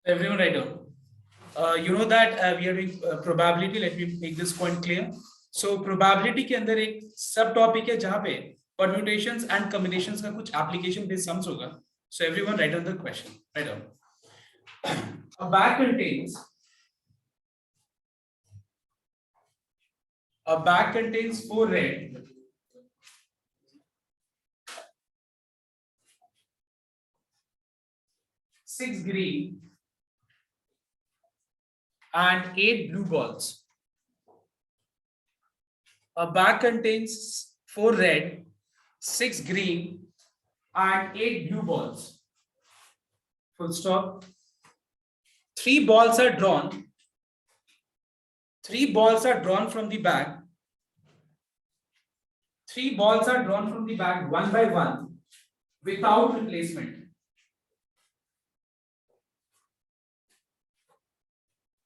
Everyone write down. You know that we are doing probability. Let me make this point clear. So probability के अंदर एक सब topic है जहाँ पे permutations and combinations का कुछ application based sums होगा. So everyone write down the question. Write down. A bag contains 4 red, 6 green and 8 blue balls. A bag contains 4 red, 6 green and 8 blue balls. Full stop. 3 balls are drawn. 3 balls are drawn from the bag. 3 balls are drawn from the bag one by one without replacement.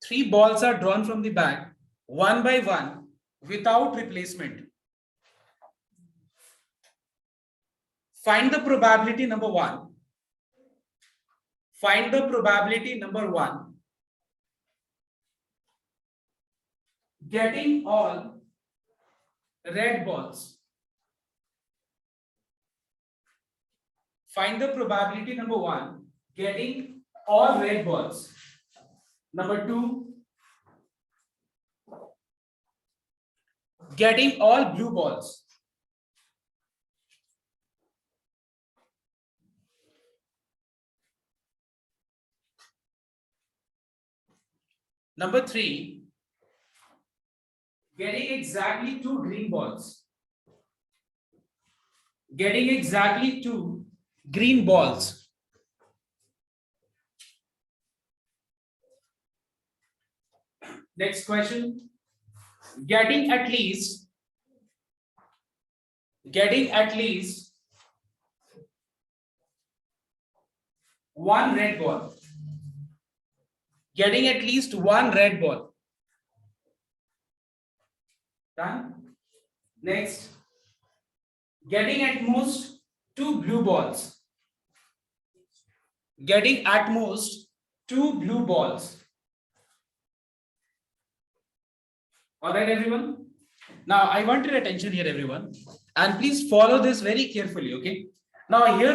3 balls are drawn from the bag one by one without replacement. Find the probability number 1. Find the probability number 1. Getting all red balls. Find the probability number 1. Getting all red balls. Number 2. Getting all blue balls. Number 3. Getting exactly 2 green balls. Getting exactly 2 green balls. Next question. Getting at least 1 red ball. Getting at least 1 red ball. Done. Next. Getting at most 2 blue balls. Getting at most 2 blue balls. All right, everyone. Now I want your attention here, everyone, and please follow this very carefully. Okay. Now here,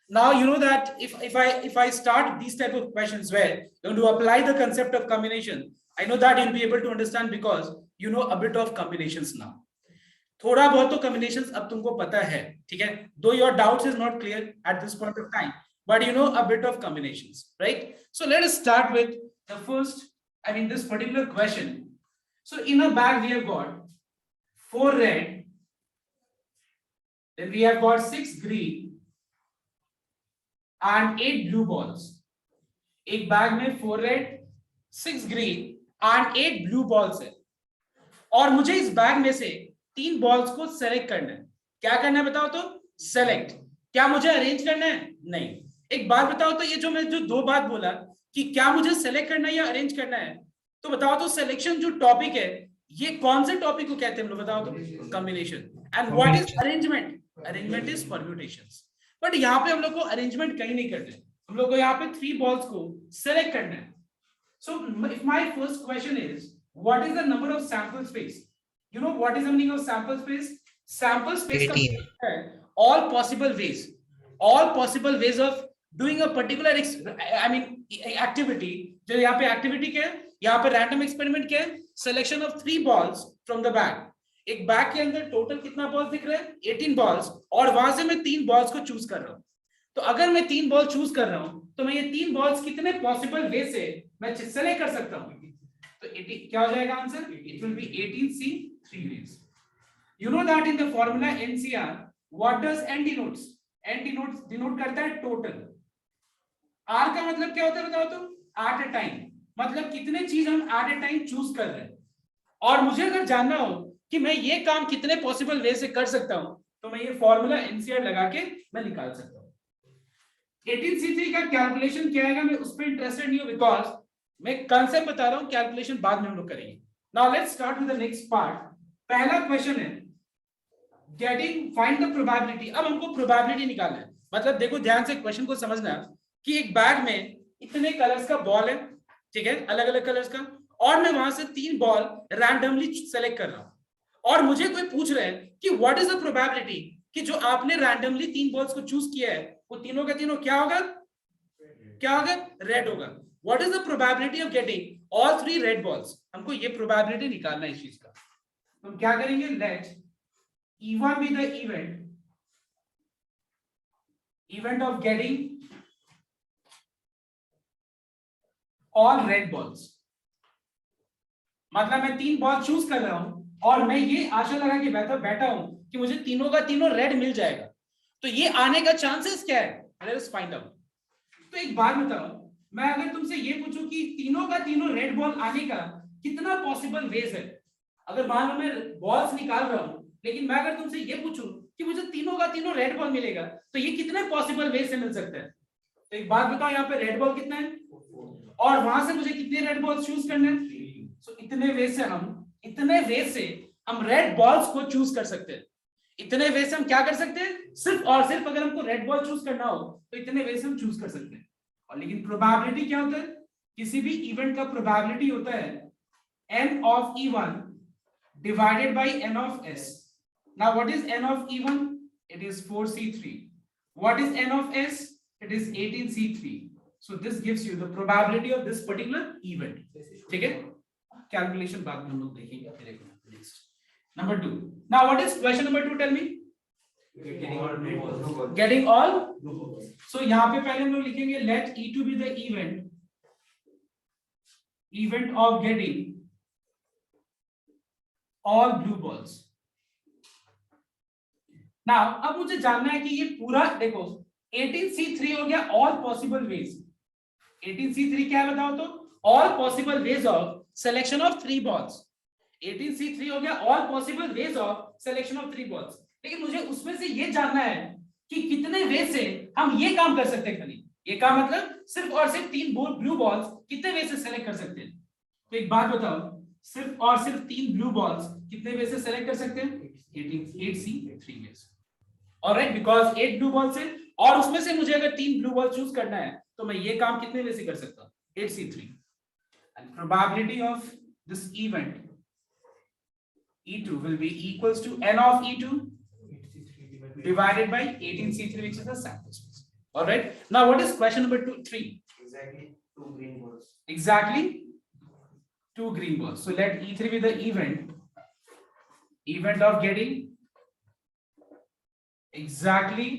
now you know that if I start these type of questions where you're going to apply the concept of combination, I know that you'll be able to understand because you know a bit of combinations now. थोड़ा बहुत तो combinations अब तुमको पता है, ठीक है? Though your doubts is not clear at this point of time, but you know a bit of combinations, right? So let us start with the first. This particular question. So in a bag we have got 4 red, then we have got 6 green and 8 blue balls. एक bag में 4 red, 6 green and 8 blue balls है, और मुझे इस bag में से 3 balls को select करना है. क्या करना है बताओ तो? सेलेक्ट. क्या मुझे अरेंज करना है? नहीं. एक बात बताओ तो, ये जो मैं जो 2 बात बोला कि क्या मुझे सेलेक्ट करना है या अरेंज करना है, तो बताओ तो सिलेक्शन जो टॉपिक है ये कौन से टॉपिक को कहते हैं हम लोग बताओ तो? Combination. And what is arrangement? Arrangement is permutations. But यहाँ पे हम लोग को अरेंजमेंट कहीं नहीं करते, हम लोग को यहाँ पे 3 बॉल्स को सेलेक्ट करना है. So if my first question is what is the number of sample space? You know what is the meaning of sample space? Sample space का है all possible ways of doing a particular activity. जो यहाँ पे activity क्या है, यहाँ पे random experiment क्या है? Selection of 3 balls from the bag. एक बैग के अंदर टोटल कितना बॉल्स दिख रहा है? 18 बॉल्स, और वहां से मैं 3 बॉल्स को चूज कर रहा हूं. तो अगर मैं 3 बॉल चूज कर रहा हूं तो मैं ये 3 बॉल्स कितने पॉसिबल वे से मैं सेलेक्ट कर सकता हूं? तो क्या हो जाएगा answer? It will be 18C 3 ways. You know that in the formula NCR, what does N denotes? N denote करता है टोटल. R का मतलब क्या होता है बताओ तो? At a time. मतलब कितने चीज हम एट अ टाइम चूज कर रहे हैं. और मुझे अगर जानना हो कि मैं ये काम कितने पॉसिबल वे से कर सकता हूं, तो मैं ये फॉर्मूला एनसीआर लगा के मैं निकाल सकता हूं. 18C3 का कैलकुलेशन क्या आएगा मैं उस पर इंटरेस्टेड नहीं हूं, बिकॉज मैं कंसेप्ट बता रहा हूं, कैलकुलेशन बाद में हम लोग करेंगे. Now let's start with the next part. पहला क्वेश्चन है गेटिंग फाइंड द प्रोबेबिलिटी. अब हमको प्रोबेबिलिटी निकालना है. मतलब देखो ध्यान से क्वेश्चन को समझना कि एक बैग में इतने कलर्स का बॉल है, ठीक है, अलग अलग कलर्स का, और मैं वहां से 3 बॉल रैंडमली सेलेक्ट कर रहा हूं, और मुझे कोई पूछ रहा है कि व्हाट इज द प्रोबेबिलिटी कि जो आपने रैंडमली 3 बॉल्स को चूज किया है वो तीनों का तीनों क्या होगा, क्या होगा, रेड होगा। What is the probability of getting all 3 red balls, हमको ये प्रोबेबिलिटी निकालना है इस चीज का। तो हम क्या करेंगे, late E1 be the event of getting all red balls। मतलब मैं 3 बॉल चूज कर रहा हूं और मैं ये आशा लगा के बैठा हूं कि मुझे तीनों का तीनों रेड मिल जाएगा, तो ये आने का चांसेस क्या है, लेट्स फाइंड आउट। तो एक बात बताओ, मैं अगर तुमसे ये पूछूं कि तीनों का तीनों रेड बॉल आने का कितना पॉसिबल वेज है, अगर मान लो मैं बॉल्स निकाल रहा हूं, लेकिन मैं अगर तुमसे ये पूछूं कि मुझे तीनों का तीनों रेड बॉल मिलेगा, तो ये कितने पॉसिबल वे से मिल सकता है। तो एक बात बताओ, यहाँ पे रेड बॉल कितना है और वहां से मुझे कितने रेड बॉल चूज करने हैं, सो इतने वे से हम रेड बॉल्स को चूज कर सकते हैं। इतने वे से हम क्या कर सकते हैं, सिर्फ और सिर्फ अगर हमको रेड बॉल चूज करना हो तो इतने वे से हम चूज कर सकते हैं। और लेकिन प्रोबेबिलिटी क्या होता है, किसी भी इवेंट का प्रोबेबिलिटी होता है n of E1 divided by n of S। Now what is n of E1? It is 4C3. What is n of S? It is 18C3. So this gives you the probability of this particular event। ठीक है, calculation बाद में हम लोग देखेंगे। Next number 2। Now what is question number 2? Tell me। Getting all। So यहाँ पे पहले हम लोग लिखेंगे let E2 be the event of getting all blue balls। Now अब मुझे जानना है कि ये पूरा देखो 18C3 हो गया all possible ways। 18C3 क्या है बताओ तो, all possible ways of selection of 3 balls। 18C3 हो गया all possible ways of selection of 3 balls। लेकिन मुझे उसमें से ये जानना है कि कितने वे से हम ये काम कर सकते हैं। खाली ये काम मतलब सिर्फ और सिर्फ 3 ब्लू बॉल्स कितने वे से सेलेक्ट कर सकते हैं। तो एक बात बताओ, सिर्फ और सिर्फ 3 ब्लू बॉल्स कितने वे से सेलेक्ट कर सकते हैं, 8C3 वे से। ऑलराइट, बिकॉज़ 8 ब्लू बॉल्स है और उसमें से मुझे अगर 3 ब्लू बॉल चूज करना है तो मैं ये काम कितने वे से कर सकता हूं, 8C3। And probability of this event E2 will be equals to n of E2 divided by 18C3, which is the sample space। All right, now what is question number 3? Exactly 2 green balls। Exactly 2 green balls। So let E3 be the event of getting exactly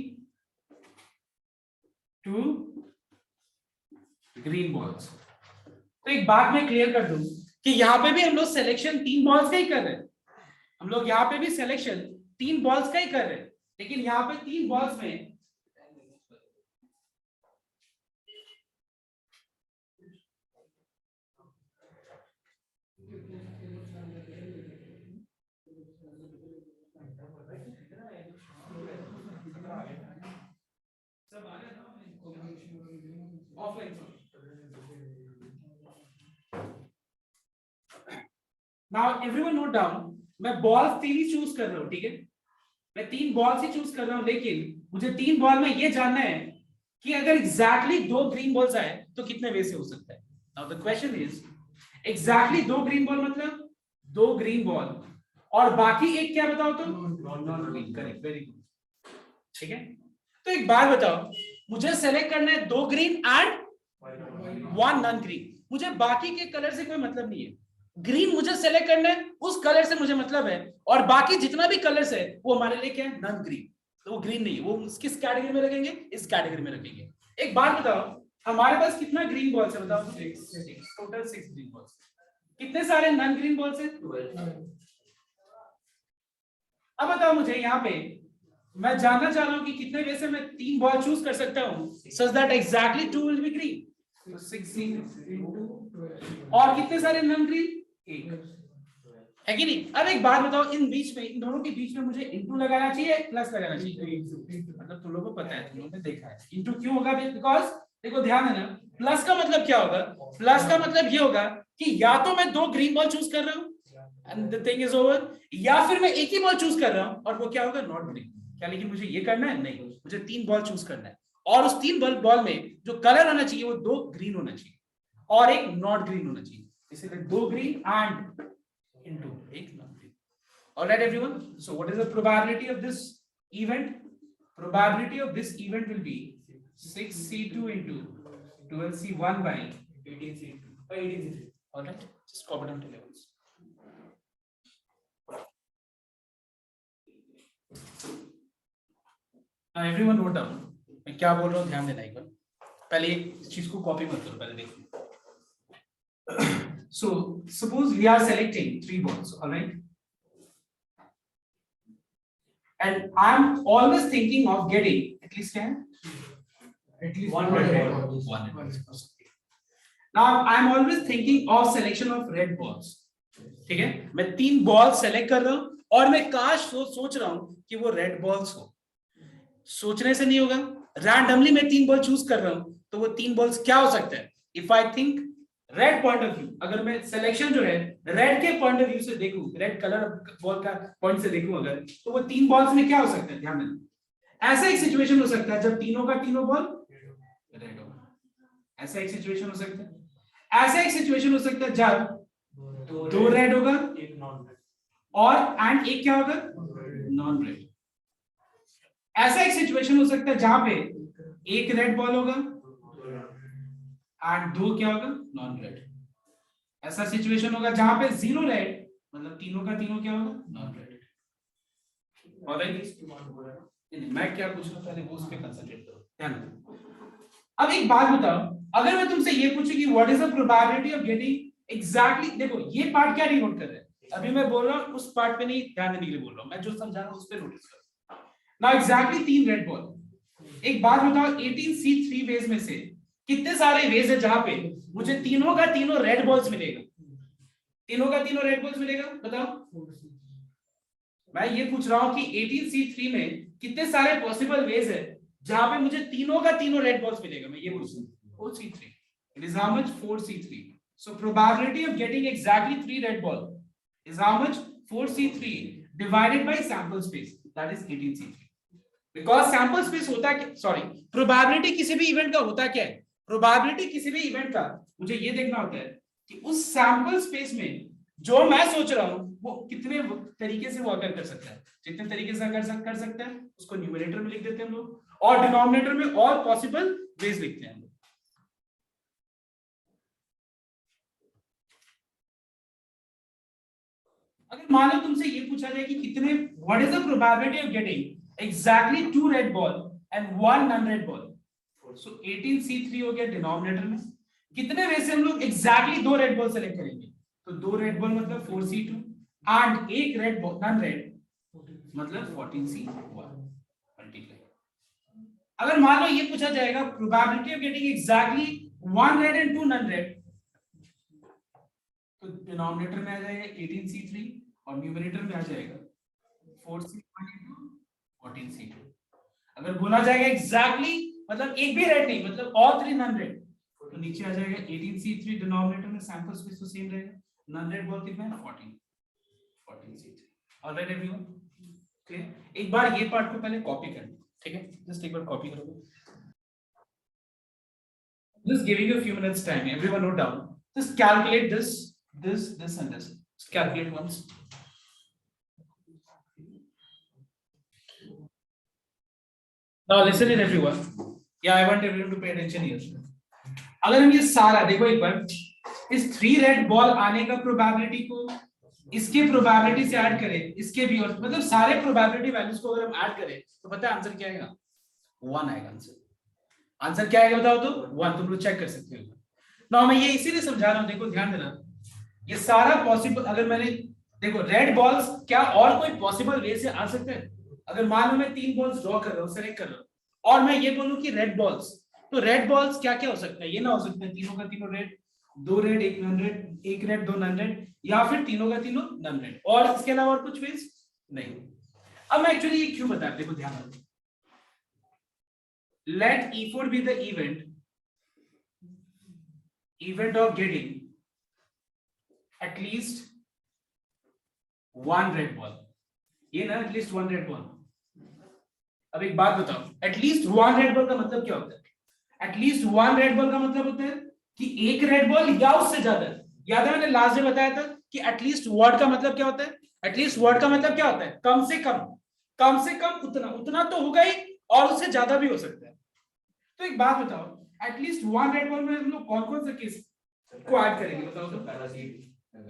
2 green balls। तो एक बात मैं clear कर दूं कि यहां पे भी हम लोग सिलेक्शन 3 बॉल्स का ही कर रहे हैं, हम लोग यहाँ पे भी सिलेक्शन 3 बॉल्स का ही कर रहे हैं, लेकिन यहाँ पे 3 बॉल्स में नाउ एवरीवन नोट डाउन, मैं बॉल्स 3 ही चूज कर रहा हूं, ठीक है, मैं 3 बॉल्स ही चूज कर रहा हूं, लेकिन मुझे 3 बॉल में ये जानना है कि अगर एग्जैक्टली 2 ग्रीन बॉल्स आए तो कितने वे से हो सकता है। Now the question is exactly 2 green ball मतलब 2 ग्रीन बॉल और बाकी एक क्या बताओ तो non green. Correct, very good, ठीक है। तो एक बात बताओ, मुझे सेलेक्ट करना है 2 ग्रीन एंड 1 नॉन ग्रीन, मुझे बाकी के कलर से कोई मतलब नहीं है, ग्रीन मुझे सेलेक्ट करना है, उस कलर से मुझे मतलब है, और बाकी जितना भी कलर्स है वो हमारे लिए क्या है, नॉन ग्रीन, तो वो ग्रीन नहीं है, वो किस कैटेगरी में रखेंगे, इस कैटेगरी में रखेंगे। एक बात बताओ, हमारे पास कितना ग्रीन बॉल्स है बताओ, टोटल 6 ग्रीन बॉल्स। कितने सारे नॉन ग्रीन बॉल्स है, 12। अब बताओ मुझे यहाँ पे मैं जानना चाह रहा हूँ कि कितने वे से मैं 3 बॉल चूज कर सकता हूँ such that exactly 2 will be green. तो 6 और कितने सारे नॉन ग्रीन, 1 है कि नहीं। अब एक बात बताओ, इन बीच में, इन दोनों के बीच में मुझे इनटू लगाना चाहिए, प्लस लगाना चाहिए, मतलब तुम लोगों को पता है, तुम लोगों ने देखा है। इनटू क्यों होगा, बिकॉज देखो ध्यान देना, प्लस का मतलब क्या होगा, प्लस का मतलब ये होगा कि या तो मैं 2 ग्रीन बॉल चूज कर रहा हूँ and the thing is over, या फिर मैं एक ही बॉल चूज कर रहा हूँ और वो क्या होगा, नॉट ग्रीन। क्या लेकिन मुझे ये करना है, नहीं, मुझे 3 बॉल चूज करना है और उस 3 बॉल में जो कलर होना चाहिए वो 2 ग्रीन होना चाहिए और एक नॉट ग्रीन होना चाहिए, इसलिए 2 ग्रीन एंड इनटू एक not green. Alright everyone, so what is the probability of this event? Probability of this event will be 6c2 into 12c1 by 18c2 by 18c3. All right, just copy down to levels. Now everyone note down. मैं क्या बोल रहा हूँ ध्यान देना एक बार. पहले इस चीज को कॉपी मत करो, पहले देखो. So suppose we are selecting 3 balls, all right? And I'm always thinking of getting at least one red ball. One red ball. Now I'm always thinking of selection of red balls. ठीक है, मैं 3 ball select कर रहा हूं और मैं काश सोच रहा हूं कि वो रेड बॉल्स हो. सोचने से नहीं होगा, रैंडमली मैं 3 बॉल चूज कर रहा हूं तो वो 3 बॉल्स क्या हो सकता है? If I think red point of view, अगर मैं सिलेक्शन जो है रेड के पॉइंट ऑफ व्यू से देखूं, रेड कलर बॉल का पॉइंट से देखूं अगर, तो वो 3 बॉल्स में क्या हो सकता है? ध्यान देना. ऐसा एक सिचुएशन हो सकता है जब तीनों का तीनों बॉल रेड होगा. ऐसा एक सिचुएशन हो सकता है. ऐसा एक सिचुएशन हो सकता है जब 2 रेड होगा, एक नॉन रेड, और एंड एक क्या होगा? Non red. ऐसा एक सिचुएशन हो सकता है जहां पे एक रेड बॉल होगा एंड 2 क्या होगा? Non red. ऐसा सिचुएशन होगा जहां पे 0 रेड, मतलब तीनों का तीनों क्या होगा? Non red. ऑलराइट, मैं क्या पूछ रहा था पहले वो उस पे कंसंट्रेट करो, ध्यान दो. अब एक बात बताओ, अगर मैं तुमसे ये पूछूं कि what is the probability of getting exactly, देखो ये पार्ट क्या डिनोट कर रहा है? अभी मैं बोल रहा हूं उस पार्ट पे नहीं ध्यान देने के लिए बोल रहा हूं, मैं जो समझा रहा हूं उस पे नोटिस करो. Now exactly 3 red ball. एक बात बताओ, 18c3 वेज में से कितने सारे वेज है जहां पे मुझे तीनों का तीनों रेड बॉल्स मिलेगा? तीनों का तीनों रेड बॉल्स मिलेगा, बताओ. मैं ये पूछ रहा हूं कि 18c3 में कितने सारे पॉसिबल वेज है जहां पे मुझे तीनों का तीनों रेड बॉल्स मिलेगा? मैं ये पूछ रहा हूं. 4c3. It is how much? 4c3. So probability of getting exactly 3 red ball is how much? 4c3 divided by sample space, that is 18c3. Because sample space होता है, सॉरी, प्रोबेबिलिटी किसी भी इवेंट का होता क्या है? प्रोबेबिलिटी किसी भी इवेंट का मुझे ये देखना होता है कि उस सैंपल स्पेस में जो मैं सोच रहा हूं वो कितने तरीके से वो अगर कर सकता है. जितने तरीके से कर सकता है उसको न्यूमरेटर में लिख देते हैं हम लोग, और डिनोमिनेटर में और पॉसिबल वेज लिखते हैं हम लोग. अगर मान लो तुमसे ये पूछा जाए कि कितने, what is the probability of getting exactly 2 red ball and 1 non red ball? So 18c3 हो गया डिनोमिनेटर में. कितने वे से हम लोग एग्जैक्टली 2 रेड बॉल सेलेक्ट करेंगे? तो 2 रेड बॉल मतलब 4c2 एंड एक रेड बॉल नॉन रेड मतलब 14c1 मल्टीप्लाई. अगर मान लो ये पूछा जाएगा probability of getting exactly 1 red and 2 non red, तो डिनोमिनेटर में आ जाएगा 18c3 और न्यूमरेटर में आ जाएगा 4c1 into 14c2. अगर बोला जाएगा एग्जैक्टली मतलब एक भी रेड नहीं, मतलब ऑल 3 नॉन रेड, तो नीचे आ जाएगा 18c3. डिनोमिनेटर में सैंपल स्पेस तो सेम रहेगा, नॉन रेड बॉल कितना है? 14c3. Alright everyone, clear? एक बार ये पार्ट को पहले कॉपी कर लो, ठीक है? जस्ट एक बार कॉपी करो. Just giving you a few minutes time. Everyone note down. Just calculate this and this. Just calculate once. Now listen in everyone. Yeah, I want everyone to pay attention here. अगर हम ये सारा देखो एक बार, इस 3 red ball आने का probability को इसके प्रोबेबिलिटी से ऐड करें, इसके भी, और मतलब सारे प्रोबेबिलिटी वैल्यूज को अगर हम ऐड करें तो पता है आंसर क्या आएगा? 1 आएगा आंसर. आंसर क्या आएगा बताओ तो? 1. तुम लोग चेक कर सकते हो. ना मैं ये इसीलिए समझा रहा हूं, देखो ध्यान देना, ये सारा पॉसिबल, अगर मैंने देखो रेड बॉल्स क्या और कोई पॉसिबल वे से आ सकते हैं? अगर मान लो मैं 3 बॉल्स ड्रॉ कर रहा हूं, सेलेक्ट कर रहा हूं, और मैं ये बोलूं कि रेड बॉल्स, तो रेड बॉल्स क्या क्या हो सकता है? ये ना हो सकता है तीनों का तीनों red, 2 red, 1 non red, 1 red 2 non red, या फिर तीनों का तीनों नॉन रेड, और इसके अलावा और कुछ वेज नहीं. अब मैं एक्चुअली ये क्यों बता, देखो ध्यान रखो. Let E4 be the event of getting at least 1 red ball. ये ना at least 1 red ball. अब एक बात बताओ, एटलीस्ट वन रेड बॉल का मतलब क्या होता है? एटलीस्ट वन रेड बॉल का मतलब होता है कि एक रेड बॉल या उससे ज्यादा। याद है मैंने लास्ट डे बताया था कि एटलीस्ट वर्ड का मतलब क्या होता है? एटलीस्ट वर्ड का मतलब क्या होता है? कम से कम, कम से कम उतना, उतना तो होगा ही और उससे ज्यादा भी हो सकता है। तो एक बात बताओ, एटलीस्ट वन रेड बॉल में हम लोग कौन कौन सा केस को ऐड करेंगे बताओ तो?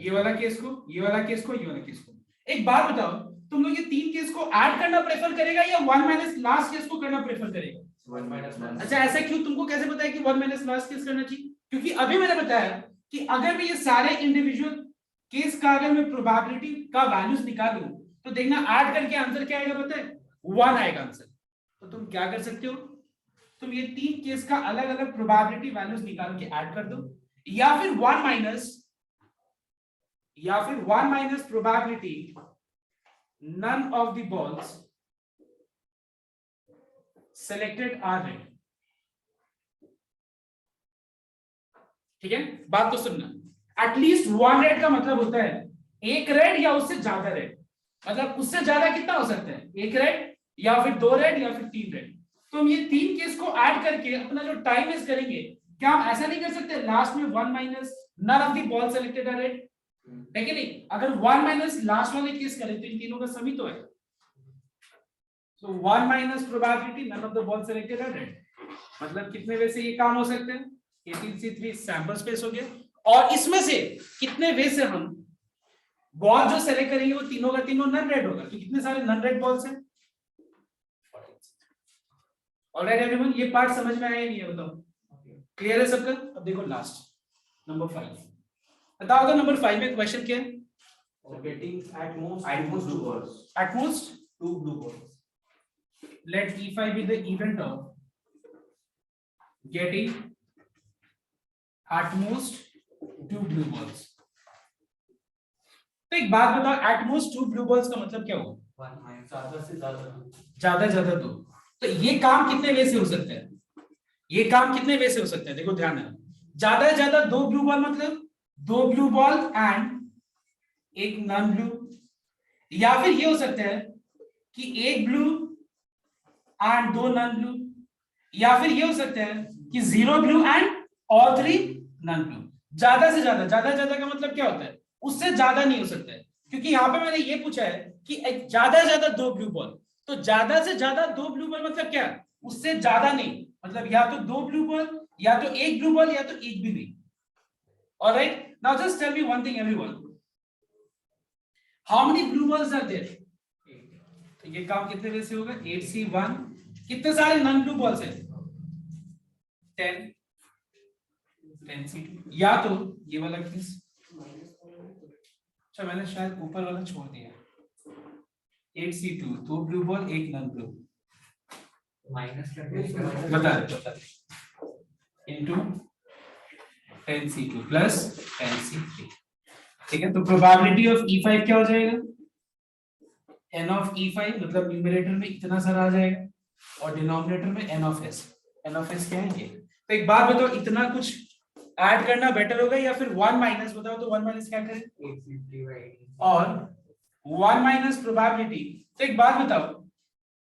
ये वाला केस को, ये वाला केस को, ये वाला केस को। एक बात बताओ, तुम लोग ये तीन केस को ऐड करना प्रेफर करेगा या वन माइनस लास्ट केस को करना प्रेफर करेगा? अच्छा, ऐसा क्यों? तुमको कैसे पता है कि वन माइनस लास्ट केस करना चाहिए? क्योंकि अभी मैंने बताया कि अगर मैं ये सारे इंडिविजुअल केस का अगर मैं प्रोबेबिलिटी का वैल्यूज निकालूं तो देखना ऐड करके आंसर क्या आएगा पता है? वन आएगा आंसर। तो तुम क्या कर सकते हो, तुम ये तीन केस का अलग अलग प्रोबेबिलिटी वैल्यूज निकाल के ऐड कर दो, या फिर one minus probability none of the balls selected are red। ठीक है, बात तो सुनना। एटलीस्ट वन रेड का मतलब होता है एक रेड या उससे ज्यादा रेड। मतलब उससे ज्यादा कितना हो सकता है? एक रेड या फिर दो रेड या फिर तीन रेड। तो हम ये तीन केस को ऐड करके अपना जो टाइम वेस्ट करेंगे, क्या हम ऐसा नहीं कर सकते लास्ट में one minus none of the ball selected are red? है कि नहीं? अगर वन माइनस लास्ट वाले केस करें तो इन तीनों का सम ही तो है। So 1 minus probability none of the balls selected are red। मतलब कितने वे से ये काम हो सकते हैं? 18C3 सैंपल स्पेस हो गया, और इसमें से कितने वे से हम बॉल जो सेलेक्ट करेंगे वो तीनों का तीनों नन रेड होगा। तो कितने सारे नन रेड बॉल्स हैं? ऑलराइट एवरीवन, ये पार्ट समझ में आया नहीं है? बताओ, क्लियर है सबका? अब देखो लास्ट नंबर 5 बताओ तो। नंबर 5 में क्वेश्चन क्या है? Getting at most two balls. At most Two blue balls. let E5 be the event of getting at most two blue balls। तो एक बात बताओ, at most two blue balls का मतलब क्या होगा? ज्यादा से ज्यादा दो। तो ये काम कितने वे से हो सकता है? ये काम कितने वे से हो सकता है? देखो ध्यान देना, ज्यादा से ज्यादा दो ब्लू बॉल मतलब दो ब्लू बॉल एंड एक नॉन ब्लू, या फिर ये हो सकता है कि एक ब्लू एंड दो नॉन ब्लू, या फिर ये हो सकता है कि zero blue and all three non blue. ज्यादा से ज्यादा, ज्यादा का मतलब क्या होता है? उससे ज्यादा नहीं हो सकता है, क्योंकि यहाँ पे मैंने ये पूछा है कि ज्यादा से ज्यादा दो ब्लू बॉल। तो ज्यादा से ज्यादा दो ब्लू बॉल मतलब क्या? उससे ज्यादा नहीं, मतलब या तो दो ब्लू बॉल या तो एक ब्लू बॉल या तो एक भी नहीं। Alright, now just tell me one thing everyone, how many blue balls are there? तो ये काम कितने वे से होगा? 8C1। कितने सारे नॉन ब्लू बॉल्स हैं? 10C2। या तो ये वाला केस, अच्छा मैंने शायद ऊपर वाला छोड़ दिया। 8C2 दो ब्लू बॉल एक नॉन ब्लू, माइनस बता इनटू 10C2 प्लस 10C3। ठीक है, तो प्रोबेबिलिटी ऑफ E5 क्या हो जाएगा? n of E5 मतलब न्यूमरेटर में इतना सारा आ जाएगा और डिनोमिनेटर में n of s। n of s क्या है ये? तो एक बात बताओ, इतना कुछ ऐड करना बेटर होगा या फिर 1 माइनस? बताओ तो 1 माइनस क्या करें? 850/18 और 1 माइनस प्रोबेबिलिटी। तो एक बात बताओ,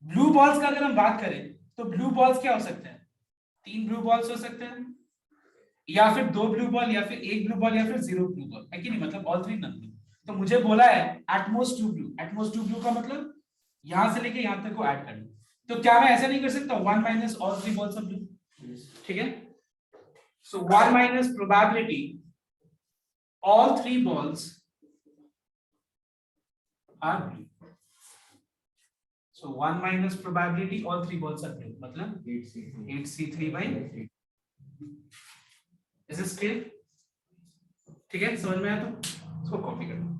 ब्लू बॉल्स का अगर हम बात करें तो ब्लू बॉल्स क्या हो सकते हैं? तीन ब्लू बॉल्स हो सकते हैं, या फिर दो ब्लू बॉल, या फिर एक ब्लू बॉल, या फिर जीरो ब्लू बॉल, है कि नहीं? मतलब ऑल थ्री नन ब्लू। तो मुझे बोला है at most two blue. At most two blue का मतलब यहां से लेके यहां तक को ऐड करना। तो क्या मैं ऐसा नहीं कर सकता 1 minus all three balls of blue? ठीक है, so 1 minus probability all three balls are blue. So 1 minus probability all three balls are blue मतलब 8C3/8। Is this clear? ठीक है, समझ में आया? तो इसको कॉपी करना।